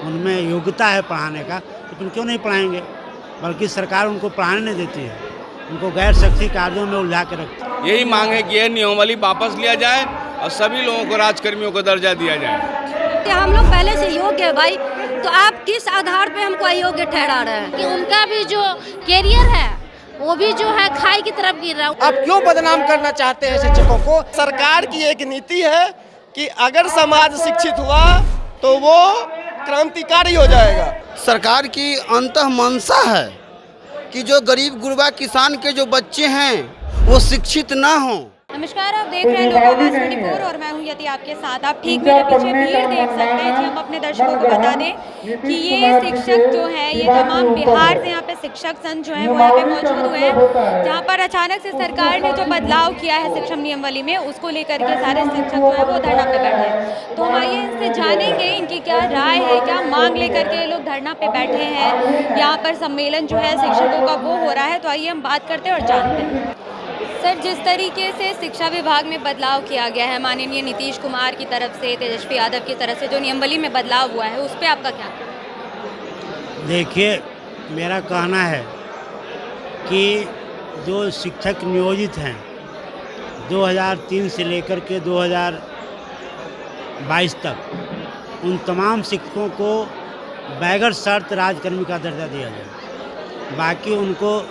उनमें योग्यता है पढ़ाने का, तो तुम क्यों नहीं पढ़ाएंगे? बल्कि सरकार उनको पढ़ाने नहीं देती है, उनको गैर शैक्षिक कार्यों में उलझा के रखती है। यही मांग है कि यह नियमावली वापस लिया जाए और सभी लोगों को राजकर्मियों का दर्जा दिया जाए। कि हम लोग पहले से योग्य है भाई, तो आप किस आधार पे हमको अयोग्य ठहरा रहे हैं? कि उनका भी जो कैरियर है वो भी जो है खाई की तरफ गिर रहा है। आप क्यों बदनाम करना चाहते हैं शिक्षकों को? सरकार की एक नीति है कि अगर समाज शिक्षित हुआ तो वो क्रांतिकारी हो जाएगा। सरकार की अंतः मंशा है कि जो गरीब गुरबा किसान के जो बच्चे हैं वो शिक्षित ना हों। नमस्कार, आप देख रहे हैं लोग आवाज़ 24 और मैं हूं यति आपके साथ। आप ठीक मेरे पीछे भीड़ देख सकते हैं। जी, हम अपने दर्शकों को बता दें कि ये शिक्षक जो है, ये तमाम बिहार से यहाँ पे शिक्षक संघ जो है वो यहाँ पे मौजूद हुए हैं, जहाँ पर अचानक से सरकार ने जो बदलाव किया है शिक्षा नियमावली में, उसको लेकर के सारे शिक्षक जो है वो धरना पे बैठे हैं। तो हम आइए इनसे जानेंगे इनकी क्या राय है, क्या मांग लेकर के ये लोग धरना पे बैठे हैं। यहाँ पर सम्मेलन जो है शिक्षकों का वो हो रहा है, तो आइए हम बात करते हैं और जानते हैं। सर, जिस तरीके से शिक्षा विभाग में बदलाव किया गया है माननीय नीतीश कुमार की तरफ से, तेजस्वी यादव की तरफ से, जो नियमावली में बदलाव हुआ है, उस पर आपका क्या? देखिए, मेरा कहना है कि जो शिक्षक नियोजित हैं 2003 से लेकर के 2022 तक, उन तमाम शिक्षकों को बगैर शर्त राजकर्मी का दर्जा दिया जाए। बाकी उनको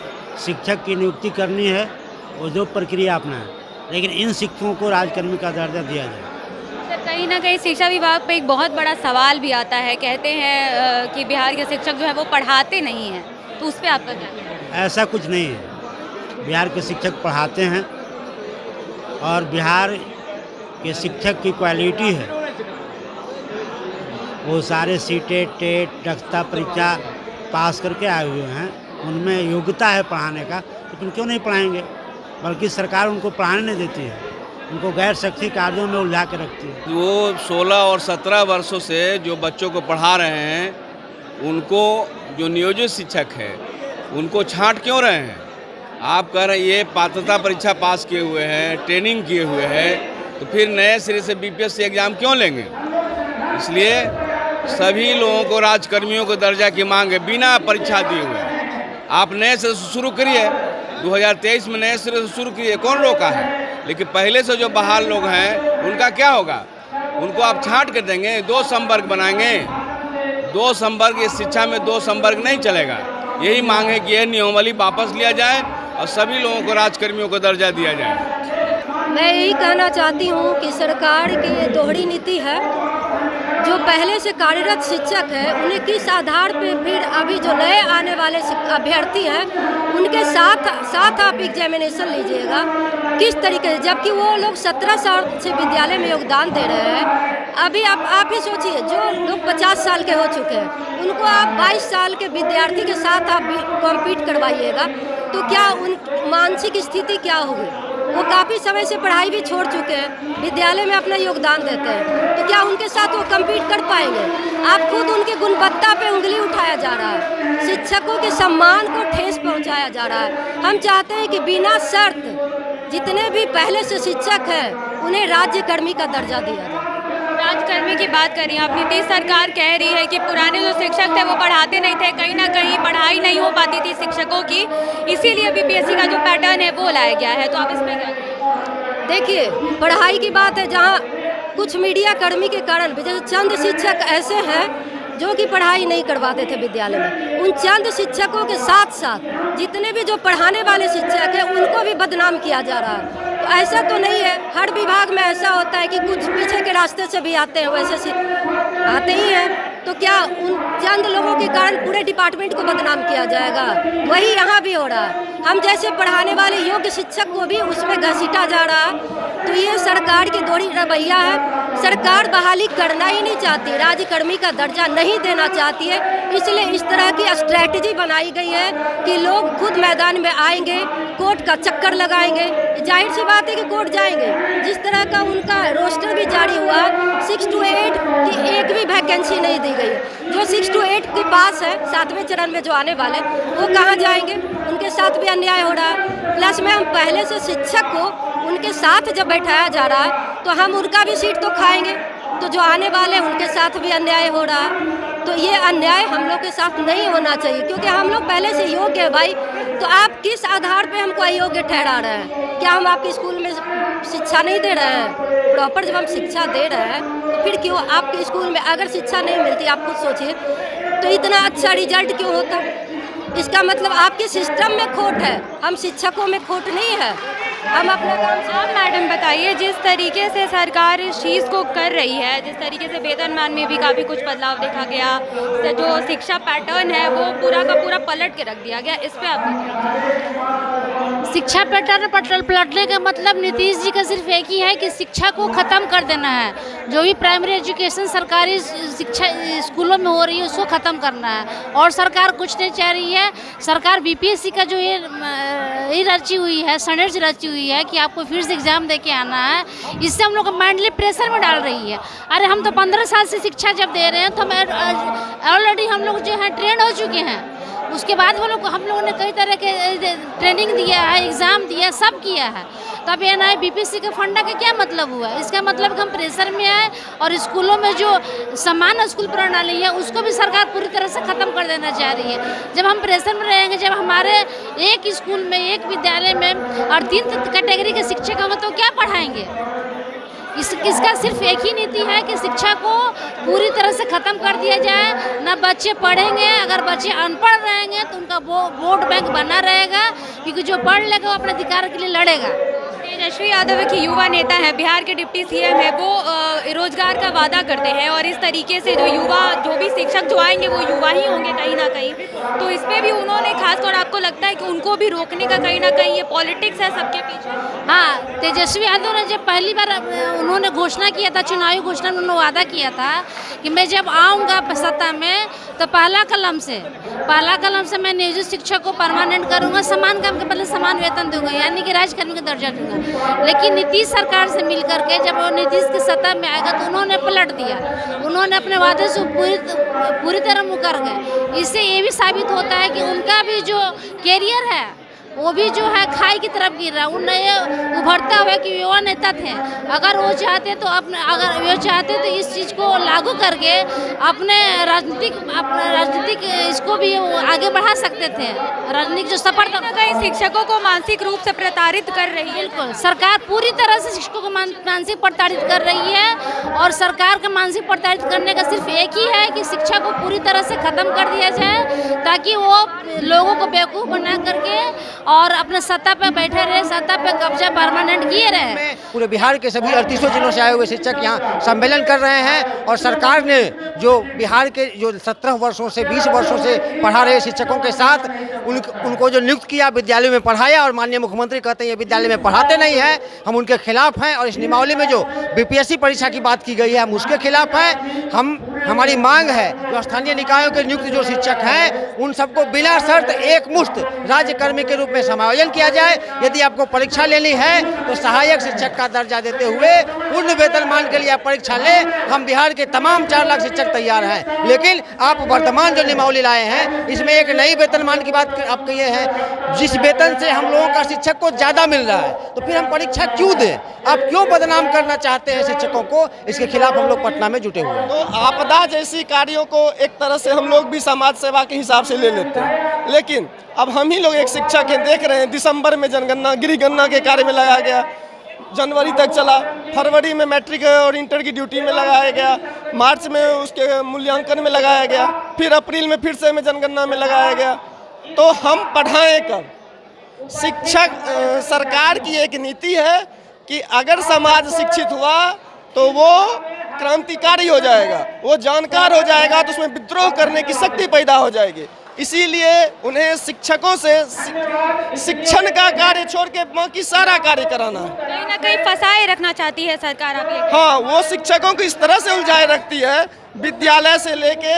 शिक्षक की नियुक्ति करनी है और जो प्रक्रिया अपना है, लेकिन इन शिक्षकों को राजकर्मी का दर्जा दिया जाए। सर, कहीं ना कहीं शिक्षा विभाग पे एक बहुत बड़ा सवाल भी आता है। कहते हैं कि बिहार के शिक्षक जो है वो पढ़ाते नहीं हैं, तो उस पर आपका क्या कहना है? ऐसा कुछ नहीं है। बिहार के शिक्षक पढ़ाते हैं और बिहार के शिक्षक की क्वालिटी है, वो सारे सीटेट टेट दक्षता परीक्षा पास करके आए हुए हैं, उनमें योग्यता है पढ़ाने का, तो तुम क्यों नहीं पढ़ाएंगे? बल्कि सरकार उनको पढ़ाने नहीं देती है, उनको गैर शैक्षिक कार्यों में उलझा के रखती है। वो 16 और 17 वर्षों से जो बच्चों को पढ़ा रहे हैं, उनको जो नियोजित शिक्षक है उनको छांट क्यों रहे हैं? आप कह रहे हैं ये पात्रता परीक्षा पास किए हुए हैं, ट्रेनिंग किए हुए हैं, तो फिर नए सिरे से बीपीएससी एग्ज़ाम क्यों लेंगे? इसलिए सभी लोगों को राजकर्मियों को दर्जा की मांग है, बिना परीक्षा दिए हुए। आप नए सिरे से शुरू करिए, 2023 में नए सिरे से शुरू किए, कौन रोका है? लेकिन पहले से जो बहाल लोग हैं उनका क्या होगा? उनको आप छांट कर देंगे, 2 संवर्ग बनाएंगे। 2 संवर्ग, इस शिक्षा में 2 संवर्ग नहीं चलेगा। यही मांग है कि यह नियमावली वापस लिया जाए और सभी लोगों को राजकर्मियों को दर्जा दिया जाए। मैं यही कहना चाहती हूँ कि सरकार की ये दोहरी नीति है। जो पहले से कार्यरत शिक्षक है उन्हें किस आधार पे फिर अभी जो नए आने वाले अभ्यर्थी हैं उनके साथ आप एग्जामिनेशन लीजिएगा किस तरीके से, जबकि वो लोग 17 साल से विद्यालय में योगदान दे रहे हैं। अभी आप ही सोचिए, जो लोग 50 साल के हो चुके हैं उनको आप 22 साल के विद्यार्थी के साथ आप कॉम्पीट करवाइएगा, तो क्या उन मानसिक स्थिति क्या होगी? वो काफ़ी समय से पढ़ाई भी छोड़ चुके हैं, विद्यालय में अपना योगदान देते हैं, तो क्या उनके साथ वो कम्पीट कर पाएंगे? आप खुद उनकी गुणवत्ता पे उंगली उठाया जा रहा है, शिक्षकों के सम्मान को ठेस पहुंचाया जा रहा है। हम चाहते हैं कि बिना शर्त जितने भी पहले से शिक्षक हैं उन्हें राज्यकर्मी का दर्जा दिया जाए। राजकर्मी की बात करिए आप, नीतीश सरकार कह रही है कि पुराने जो शिक्षक थे वो पढ़ाते नहीं थे, कहीं ना कहीं पढ़ाई नहीं हो पाती थी शिक्षकों की, इसीलिए बीपीएससी का जो पैटर्न है वो लाया गया है। तो आप इसमें क्या? देखिए, पढ़ाई की बात है, जहाँ कुछ मीडिया कर्मी के कारण जैसे चंद शिक्षक ऐसे हैं जो कि पढ़ाई नहीं करवाते थे विद्यालय में, उन चंद शिक्षकों के साथ साथ जितने भी जो पढ़ाने वाले शिक्षक हैं उनको भी बदनाम किया जा रहा है। तो ऐसा तो नहीं है, हर विभाग में ऐसा होता है कि कुछ पीछे के रास्ते से भी आते हैं, वैसे आते ही हैं, तो क्या उन चंद लोगों के कारण पूरे डिपार्टमेंट को बदनाम किया जाएगा? वही यहाँ भी हो रहा है। हम जैसे पढ़ाने वाले योग्य शिक्षक को भी उसमें घसीटा जा रहा है। तो ये सरकार की दोहरी रवैया है। सरकार बहाली करना ही नहीं चाहती, राज्यकर्मी का दर्जा नहीं देना चाहती है, इसलिए इस तरह की स्ट्रैटेजी बनाई गई है कि लोग खुद मैदान में आएंगे, कोर्ट का चक्कर लगाएंगे। जाहिर सी बात है कि कोर्ट जाएंगे। जिस तरह का उनका रोस्टर भी जारी हुआ 6 to 8 की एक भी वैकेंसी नहीं दी गई। जो 6 to 8 के पास है 7वें चरण में जो आने वाले, वो कहाँ जाएंगे? उनके साथ भी अन्याय हो रहा है। प्लस में हम पहले से शिक्षक को उनके साथ जब बैठाया जा रहा है तो हम उनका भी सीट तो खाएंगे, तो जो आने वाले उनके साथ भी अन्याय हो रहा है। तो ये अन्याय हम लोग के साथ नहीं होना चाहिए, क्योंकि हम लोग पहले से योग्य है भाई। तो आप किस आधार पे हमको अयोग्य ठहरा रहे हैं? क्या हम आपके स्कूल में शिक्षा नहीं दे रहे हैं? प्रॉपर जब हम शिक्षा दे रहे हैं तो फिर क्यों आपके स्कूल में अगर शिक्षा नहीं मिलती, आप खुद सोचिए, तो इतना अच्छा रिजल्ट क्यों होता? इसका मतलब आपके सिस्टम में खोट है, हम शिक्षकों में खोट नहीं है। हम अपना काम से। आप मैडम बताइए, जिस तरीके से सरकार इस चीज़ को कर रही है, जिस तरीके से वेतनमान में भी काफ़ी कुछ बदलाव देखा गया, तो जो शिक्षा पैटर्न है वो पूरा का पूरा पलट के रख दिया गया, इस पे आप शिक्षा पैटर्न पलटने का मतलब नीतीश जी का सिर्फ एक ही है कि शिक्षा को ख़त्म कर देना है। जो भी प्राइमरी एजुकेशन सरकारी शिक्षा स्कूलों में हो रही है उसको ख़त्म करना है, और सरकार कुछ नहीं चाह रही है। सरकार बीपीएससी का जो ये रची हुई है, षड्यंत्र रची हुई है कि आपको फिर से एग्ज़ाम दे के आना है, इससे हम लोग को मेंटली प्रेशर में डाल रही है। अरे हम तो 15 साल से शिक्षा जब दे रहे हैं तो हम ऑलरेडी हम लोग जो है ट्रेंड हो चुके हैं। उसके बाद हम लोगों ने कई तरह के ट्रेनिंग दिया है, एग्ज़ाम दिया, सब किया है। तब ये ना बीपीएससी के फंडा का क्या मतलब हुआ? इसका मतलब कि हम प्रेशर में आए, और स्कूलों में जो समान स्कूल प्रणाली है उसको भी सरकार पूरी तरह से ख़त्म कर देना चाह रही है। जब हम प्रेशर में रहेंगे, जब हमारे एक स्कूल में, एक विद्यालय में और 3 कैटेगरी के शिक्षक होंगे तो क्या पढ़ाएंगे? इसका सिर्फ एक ही नीति है कि शिक्षा को पूरी तरह से ख़त्म कर दिया जाए। ना बच्चे पढ़ेंगे, अगर बच्चे अनपढ़ रहेंगे तो उनका वोट बैंक बना रहेगा, क्योंकि जो पढ़ लेगा वो अपने अधिकार के लिए लड़ेगा। तेजस्वी यादव की युवा नेता है, बिहार के डिप्टी सीएम है, वो रोजगार का वादा करते हैं, और इस तरीके से जो युवा, जो भी शिक्षक जो आएंगे वो युवा ही होंगे कहीं ना कहीं। तो इस पे भी उन्होंने खासतौर, आपको लगता है कि उनको भी रोकने का कहीं ना कहीं ये पॉलिटिक्स है सबके पीछे? हाँ, तेजस्वी यादव ने जब पहली बार उन्होंने घोषणा किया था, चुनावी घोषणा में उन्होंने वादा किया था कि मैं जब आऊँगा सत्ता में तो पहला कलम से मैं नियोजित शिक्षक को परमानेंट करूँगा, समान काम के बदले समान वेतन दूंगा, यानी कि राज्यकर्मी का दर्जा दूंगा। लेकिन नीतीश सरकार से मिल करके जब वो नीतीश की सत्ता में आएगा तो उन्होंने पलट दिया, उन्होंने अपने वादे से पूरी तरह मुकर गए। इससे ये भी साबित होता है कि उनका भी जो कैरियर है वो भी जो है खाई की तरफ गिर रहा है। उन नए उभरता हुआ कि युवा नेता थे, अगर वो चाहते तो इस चीज़ को लागू करके अपने राजनीतिक इसको भी आगे बढ़ा सकते थे। राजनीतिक जो सफर कहीं शिक्षकों को मानसिक रूप से प्रताड़ित कर रही है। बिल्कुल, सरकार पूरी तरह से शिक्षकों को मानसिक प्रताड़ित कर रही है, और सरकार का मानसिक प्रताड़ित करने का सिर्फ एक ही है कि शिक्षा को पूरी तरह से ख़त्म कर दिया जाए, ताकि वो लोगों को बेवकूफ़ बना करके और अपने सत्ता पे बैठे रहे, सत्ता पे कब्जा परमानेंट किए रहे। पूरे बिहार के सभी 38 जिलों से आए हुए शिक्षक यहाँ सम्मेलन कर रहे हैं, और सरकार ने जो बिहार के जो 17 वर्षों से 20 वर्षों से पढ़ा रहे शिक्षकों के साथ उनको जो नियुक्त किया, विद्यालयों में पढ़ाया, और माननीय मुख्यमंत्री कहते हैं ये विद्यालय में पढ़ाते नहीं हैं, हम उनके खिलाफ हैं। और इस नियमावली में जो बीपीएससी परीक्षा की बात की गई है, हम उसके खिलाफ हैं। हमारी मांग है जो स्थानीय निकायों के नियुक्त जो शिक्षक हैं उन सबको बिना शर्त एक मुश्त राज्यकर्मी के रूप में समायोजन किया जाए। यदि आपको परीक्षा लेनी है तो सहायक शिक्षक का दर्जा देते हुए पूर्ण वेतनमान के लिए आप परीक्षा लें। हम बिहार के तमाम 4 लाख शिक्षक तैयार हैं, लेकिन आप वर्तमान जो नियमावली लाए हैं इसमें एक नई वेतनमान की बात आप कहिए है, जिस वेतन से हम लोगों का शिक्षक को ज़्यादा मिल रहा है, तो फिर हम परीक्षा क्यों दें? आप क्यों बदनाम करना चाहते हैं शिक्षकों को? इसके खिलाफ हम लोग पटना में जुटे हुए हैं। तो आपदा जैसी कार्यों को एक तरह से हम लोग भी समाज सेवा के हिसाब से ले लेते हैं, लेकिन अब हम ही लोग एक शिक्षक हैं, देख रहे हैं दिसंबर में जनगणना गृह गणना के कार्य में लगाया गया, जनवरी तक चला, फरवरी में मैट्रिक और इंटर की ड्यूटी में लगाया गया, मार्च में उसके मूल्यांकन में लगाया गया, फिर अप्रैल में फिर से में जनगणना में लगाया गया। तो हम पढ़ाएं कब? शिक्षक सरकार की एक नीति है कि अगर समाज शिक्षित हुआ तो वो क्रांतिकारी हो जाएगा, वो जानकार हो जाएगा, तो उसमें विद्रोह करने की शक्ति पैदा हो जाएगी। इसीलिए उन्हें शिक्षकों से शिक्षण का कार्य छोड़ के बाकी सारा कार्य कराना है। कहीं ना कहीं फंसाए रखना चाहती है सरकार आप ये? हाँ, वो शिक्षकों को इस तरह से उलझाए रखती है, विद्यालय से लेके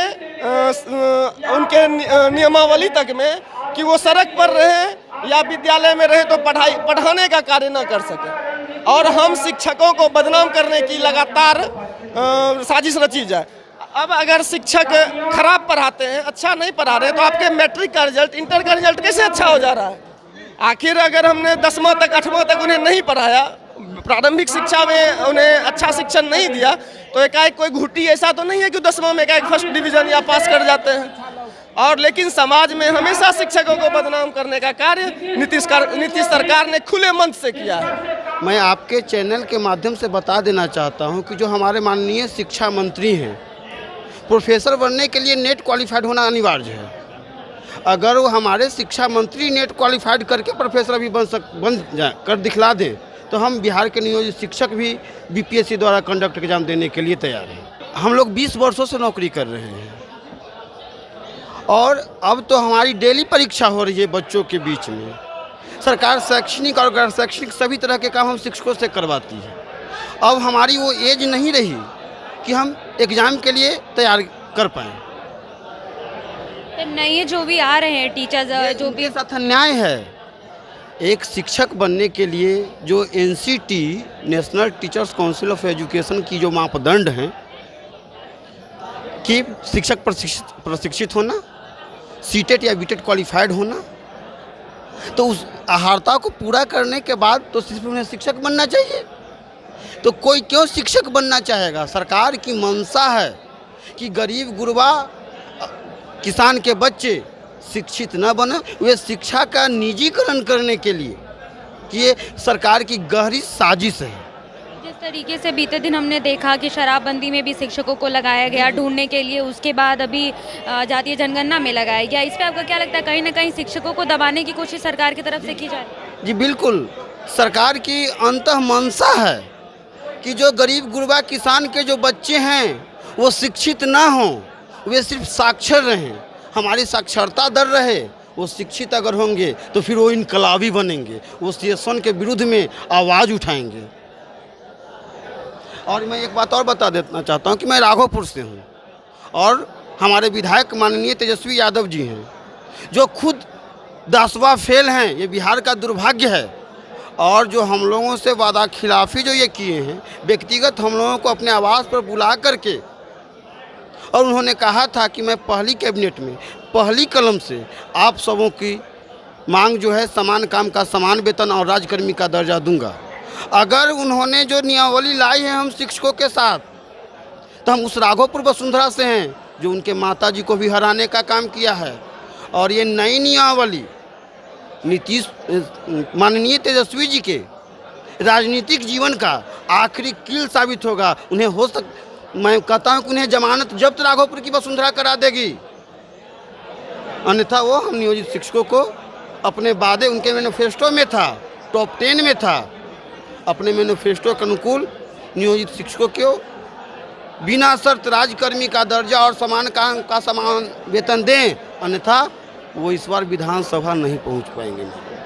उनके नियमावली तक में, कि वो सड़क पर रहे या विद्यालय में रहे तो पढ़ाने का कार्य न कर सके, और हम शिक्षकों को बदनाम करने की लगातार साजिश रची जाए। अब अगर शिक्षक खराब पढ़ाते हैं, अच्छा नहीं पढ़ा रहे, तो आपके मैट्रिक का रिजल्ट, इंटर का रिजल्ट कैसे अच्छा हो जा रहा है? आखिर अगर हमने 10वां तक 8वां तक उन्हें नहीं पढ़ाया, प्रारंभिक शिक्षा में उन्हें अच्छा शिक्षण नहीं दिया तो एकाएक कोई घुट्टी ऐसा तो नहीं है कि 10वां में एकाएक फर्स्ट डिवीजन या पास कर जाते हैं। और लेकिन समाज में हमेशा शिक्षकों को बदनाम करने का कार्य नीतीश सरकार ने खुले मंच से किया है। मैं आपके चैनल के माध्यम से बता देना चाहता हूं कि जो हमारे माननीय शिक्षा मंत्री हैं, प्रोफेसर बनने के लिए नेट क्वालिफाइड होना अनिवार्य है। अगर वो हमारे शिक्षा मंत्री नेट क्वालिफाइड करके प्रोफेसर अभी कर दिखला दें तो हम बिहार के नियोजित शिक्षक भी बीपीएससी द्वारा कंडक्ट एग्जाम देने के लिए तैयार हैं। हम लोग 20 वर्षों से नौकरी कर रहे हैं और अब तो हमारी डेली परीक्षा हो रही है बच्चों के बीच में। सरकार शैक्षणिक और गैर शैक्षणिक सभी तरह के काम हम शिक्षकों से करवाती है। अब हमारी वो एज नहीं रही कि हम एग्ज़ाम के लिए तैयार कर पाएँ। नए जो भी आ रहे हैं टीचर्स जो भी साथ अन्याय है। एक शिक्षक बनने के लिए जो NCT national teachers council of education की जो मापदंड हैं कि शिक्षक प्रशिक्षित होना, सीटेट या बीटेट क्वालिफाइड होना, तो उस अहर्ता को पूरा करने के बाद तो सिर्फ उन्हें शिक्षक बनना चाहिए। तो कोई क्यों शिक्षक बनना चाहेगा? सरकार की मंशा है कि गरीब गुरबा किसान के बच्चे शिक्षित न बने। वे शिक्षा का निजीकरण करने के लिए कि ये सरकार की गहरी साजिश है। जिस तरीके से बीते दिन हमने देखा कि शराबबंदी में भी शिक्षकों को लगाया गया ढूंढने के लिए, उसके बाद अभी जातीय जनगणना में लगाया गया, इस पे आपको क्या लगता है कहीं ना कहीं शिक्षकों को दबाने की कोशिश सरकार की तरफ से की जा रही है? जी बिल्कुल, सरकार की अंतः मंशा है कि जो गरीब गुरबा किसान के जो बच्चे हैं वो शिक्षित ना हों, वे सिर्फ साक्षर रहें, हमारी साक्षरता दर रहे। वो शिक्षित अगर होंगे तो फिर वो इनकलाबी बनेंगे, वो शोषण के विरुद्ध में आवाज़ उठाएंगे। और मैं एक बात और बता देना चाहता हूँ कि मैं राघोपुर से हूँ और हमारे विधायक माननीय तेजस्वी यादव जी हैं जो खुद 10वां फेल हैं। ये बिहार का दुर्भाग्य है। और जो हम लोगों से वादा खिलाफी जो ये किए हैं, व्यक्तिगत हम लोगों को अपने आवास पर बुला करके, और उन्होंने कहा था कि मैं पहली कैबिनेट में पहली कलम से आप सबों की मांग जो है समान काम का समान वेतन और राजकर्मी का दर्जा दूंगा। अगर उन्होंने जो नियमावली लाई है हम शिक्षकों के साथ, तो हम उस राघोपुर वसुंधरा से हैं जो उनके माताजी को भी हराने का काम किया है। और ये नई नियमावली नीतीश माननीय तेजस्वी जी के राजनीतिक जीवन का आखिरी कील साबित होगा। उन्हें मैं कहता हूं कि उन्हें जमानत जब्त राघोपुर की वसुंधरा करा देगी, अन्यथा वो हम नियोजित शिक्षकों को अपने वादे, उनके मैनिफेस्टो में था, टॉप 10 में था, अपने मैनिफेस्टो के अनुकूल नियोजित शिक्षकों को बिना शर्त राजकर्मी का दर्जा और समान काम का समान वेतन दें, अन्यथा वो इस बार विधानसभा नहीं पहुंच पाएंगे।